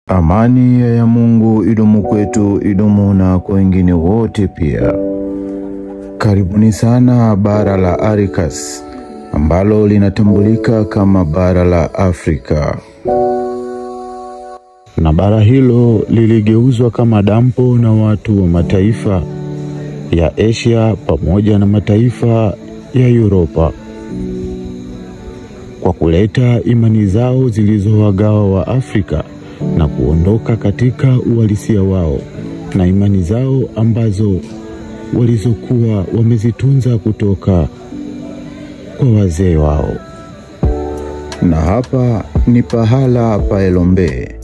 Amani ya Mungu idumu kwetu, idumu na kwa wengine wote pia. Karibuni sana bara la Arikas, ambalo linatambulika kama bara la Afrika. Na bara hilo liligeuzwa kama dampo na watu wa mataifa ya Asia pamoja na mataifa ya Europa, kwa kuleta imani zao zilizowagawa wa Afrika na kuondoka katika uhalisia wao na imani zao ambazo walizokuwa wamezitunza kutoka kwa wazee wao. Na hapa ni pahala pa Elombe.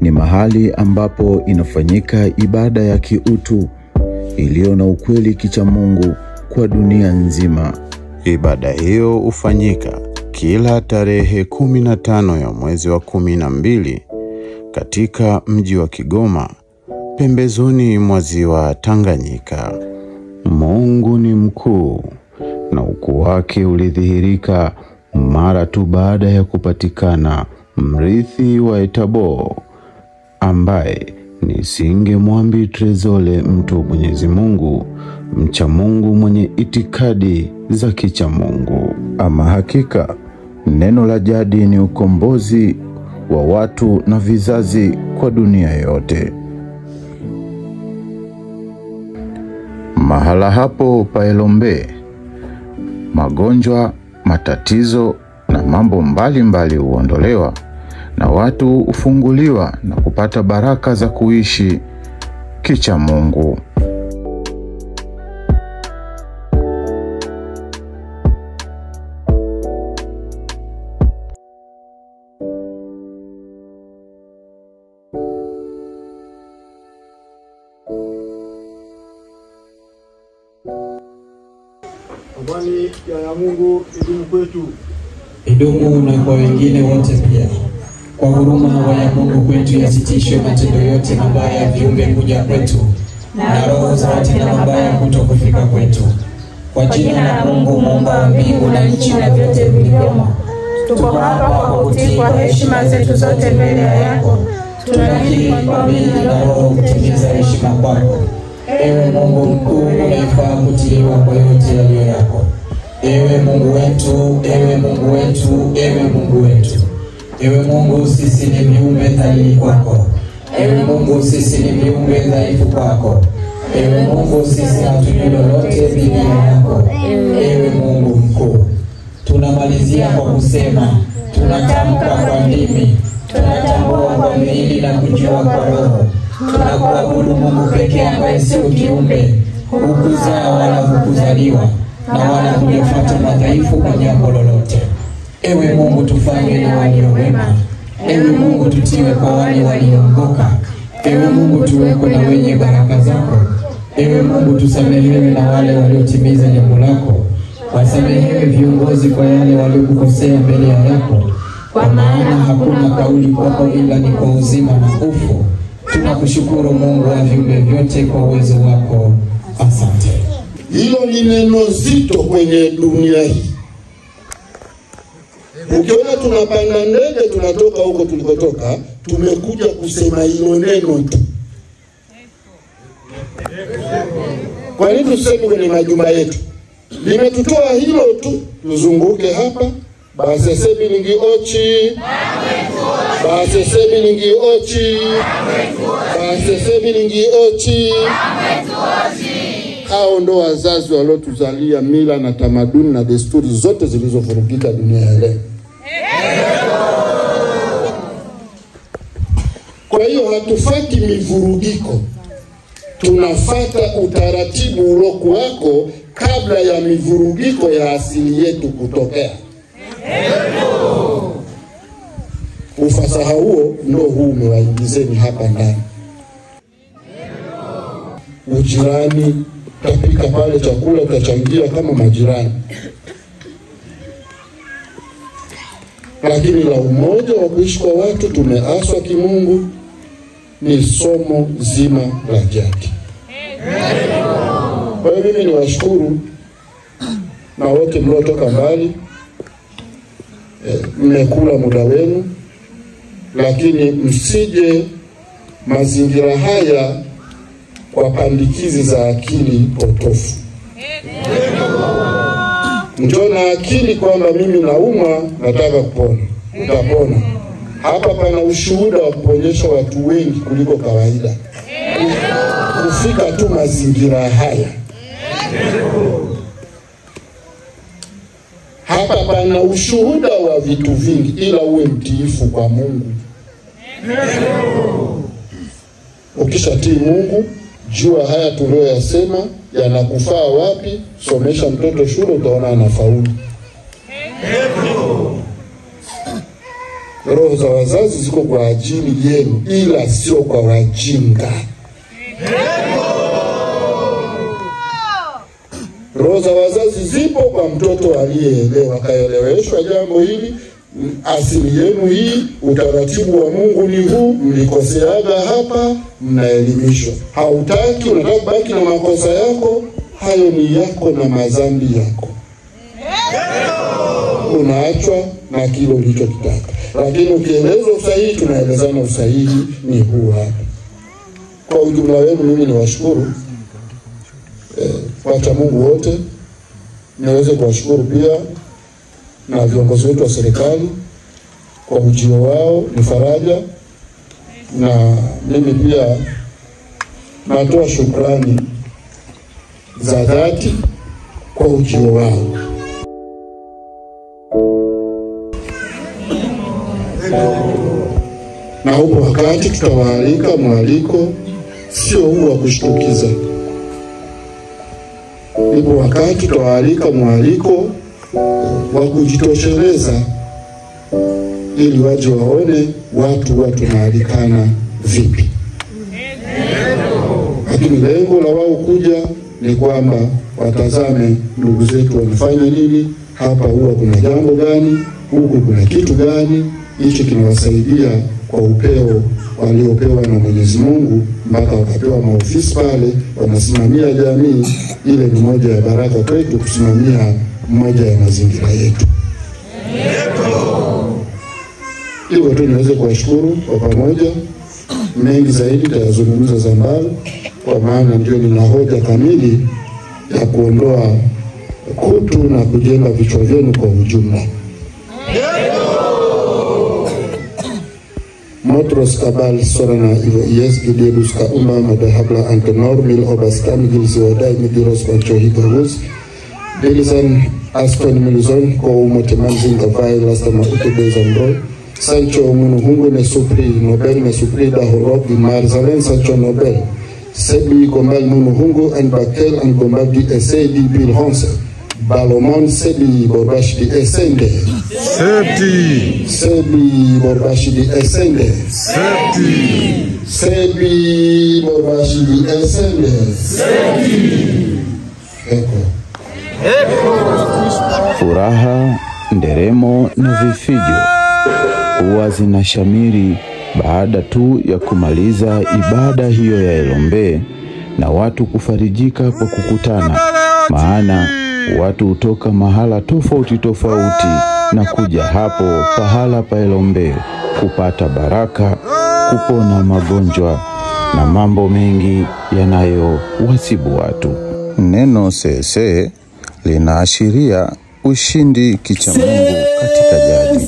Ni mahali ambapo inafanyika ibada ya kiutu iliyo na ukweli kicha Mungu kwa dunia nzima. Ibada hiyo hufanyika kila tarehe 15 ya mwezi wa 12 katika mji wa Kigoma, pembezoni mwa ziwa Tanganyika. Mungu ni mkuu, na ukuu wake ulidhihirika mara tu baada ya kupatikana mrithi wa Etabo, ambaye ni Singemwambi Trezole, mtu Mwenyezi Mungu, mcha Mungu mwenye itikadi za kicha Mungu. Ama hakika neno la jadi ni ukombozi wa watu na vizazi kwa dunia yote. Mahala hapo pa Elombe, magonjwa, matatizo na mambo mbalimbali huondolewa, na watu ufunguliwa na kupata baraka za kuishi kicha Mungu. Amani ya Mungu idumu kwetu, idumu na kwa wengine wote pia. Kwa huruma wa ya Mungu kwetu yasitishwe matendo yote mabaya ya viumbe kuja kwetu, na roho za watenda mabaya kutokufika kwetu. Kwa jina la Mungu muumba wa mbingu na nchi na vyote vilivyomo, tuko hapa kwa kutii kwa heshima zetu zote mbele yako. Tunakiri kwa mwili na roho kutimiza heshima kwako. Ewe Mungu mkuu, unayefaa kutiiwa kwa yote yaliyo yako. Ewe Mungu wetu, ewe Mungu wetu, ewe Mungu wetu. Ewe Mungu, sisi ni viumbe dhaifu kwako. Ewe Mungu, sisi ni viumbe dhaifu kwako. Ewe Mungu, sisi hatujui lolote bila yako. Ewe Mungu mkuu, tunamalizia kwa kusema, tunatamka kwa ndimi, tunatambua kwa mwili na kujua kwa roho. Tunakuabudu Mungu pekee ambaye sio kiumbe, hukuzaa wala hukuzaliwa, na wala hujafuata madhaifu kwa jambo lolote. Ewe Mungu, tufanye na walio wema. Ewe Mungu, tutiwe kwa wale walioongoka. Ewe Mungu, tuweko na wenye baraka zako. Ewe Mungu, tusamehewe na wale waliotimiza jambo lako. Wasamehewe viongozi kwa yale waliokukosea mbele yako, kwa maana hakuna kauli kwako ila ni kwa uzima na ufu. Tunakushukuru Mungu wa viumbe vyote kwa uwezo wako. Asante. Hilo ni neno zito kwenye dunia hii. Ukiona tunapanda ndege tunatoka huko tulikotoka, tumekuja kusema hilo neno tu. Kwa nini tuseme kwenye majumba yetu? Limetutoa hilo tu, tuzunguke hapa, basi sebi ningi ochi, basi sebi ningi ochi, basi sebi ningi ochi. Hao ndo wazazi waliotuzalia mila na tamaduni na desturi zote zilizovurugika dunia ya leo. Kwa hiyo hatufati mivurugiko, tunafata utaratibu uloku wako kabla ya mivurugiko ya asili yetu kutokea. Ufasaha huo ndo huu umewaingizeni hapa ndani. Ujirani, tapika pale chakula utachangia kama majirani. Lakini la umoja wa kuishi kwa watu tumeaswa kimungu ni somo zima la jadi. Kwa hiyo mimi niwashukuru na wote mliotoka mbali, mmekula muda wenu, lakini msije mazingira haya kwa pandikizi za akili potofu. Njoo na akili kwamba mimi naumwa, nataka kupona. Utapona. Hapa pana ushuhuda wa kuponyesha watu wengi kuliko kawaida. Kufika tu mazingira haya. Hapa pana ushuhuda wa vitu vingi, ila uwe mtiifu kwa Mungu. Ukishatii Mungu, jua haya tuliyoyasema yanakufaa wapi, somesha mtoto shule, utaona anafaulu. Roho za wazazi ziko kwa ajili yenu, ila sio kwa wajinga. Roho za wazazi zipo kwa mtoto aliyeelewa, kaeleweshwa jambo hili, asili yenu hii, utaratibu wa Mungu ni huu, mlikoseaga hapa, mnaelimishwa. Hautaki, unataka kubaki na makosa yako, hayo ni yako na mazambi yako. Unaachwa na kile ulichokitaka. Lakini ukielezwa usahihi, tunaelezana usahihi ni huu hapa. Kwa ujumla wenu, mimi niwashukuru wacha Mungu wote. Niweze kuwashukuru pia na viongozi wetu wa serikali kwa ujio wao, ni faraja. Na mimi pia natoa shukrani za dhati kwa ujio wao. Na huko wakati tutawaalika mwaliko sio huu wa kushtukiza. Ipo wakati tutawaalika mwaliko wa kujitosheleza, ili waje waone watu tunaalikana vipi. Lakini lengo la wao kuja ni kwamba watazame ndugu zetu wanafanya nini, hapa huwa kuna jambo gani, huku kuna kitu gani, hicho kinawasaidia kwa upeo waliopewa na Mwenyezi Mungu, mpaka wakapewa maofisi pale, wanasimamia jamii. Ile ni moja ya baraka kwetu, kusimamia moja ya mazingira yetu. Hivyo tu niweze kuwashukuru kwa pamoja. Mengi zaidi tayazungumza Zambala, kwa maana ndio nina hoja kamili ya kuondoa kutu na kujenga vichwa vyenu kwa ujumla. Motros kabal sorana yes gidebus ka umma madahabla antenor mil obastam gilsi wadai midiros panchohika wuz delisan aston milizon ko umotemanzin kavai lastama utebe zambro Sancho Munuhungu ne supri Nobel ne supri da horob di Marzalen Sancho Nobel Sebi Gombal Munuhungu and Bakel and Gombal di essay di Bill Honse Balomon Sebi Borbashi di Essende Sebi Borbashi di Essende Sebi Borbashi di Essende Furaha, nderemo na vifijo huwa zinashamiri baada tu ya kumaliza ibada hiyo ya Elombe, na watu kufarijika kwa kukutana, maana watu hutoka mahala tofauti tofauti na kuja hapo pahala pa Elombe kupata baraka, kupona magonjwa na mambo mengi yanayowasibu watu. Neno sese linaashiria ushindi kicha Mungu katika jadi.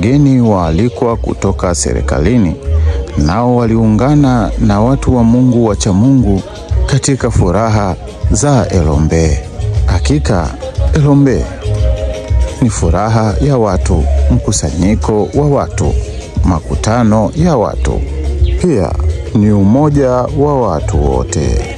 wageni waalikwa kutoka serikalini nao waliungana na watu wa Mungu wacha Mungu katika furaha za Elombe. Hakika Elombe ni furaha ya watu, mkusanyiko wa watu, makutano ya watu, pia ni umoja wa watu wote.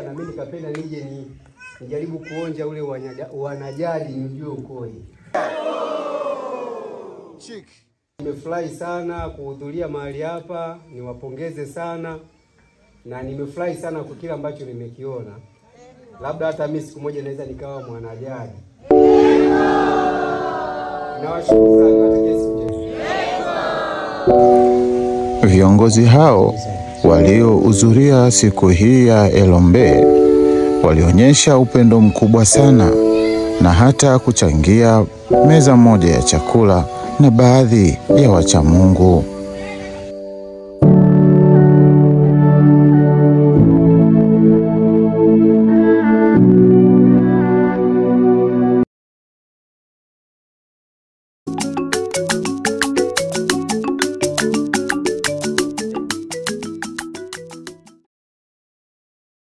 Na mimi nikapenda nije nijaribu kuonja ule wanajali nijue ukoje. Nimefurahi sana kuhudhuria mahali hapa, niwapongeze sana na nimefurahi sana kwa kile ambacho nimekiona. Labda hata mimi siku moja naweza nikawa mwanajali. Nawashukuru sana kwa kesi njema. Viongozi hao waliohudhuria siku hii ya Elombe walionyesha upendo mkubwa sana na hata kuchangia meza moja ya chakula na baadhi ya wacha Mungu.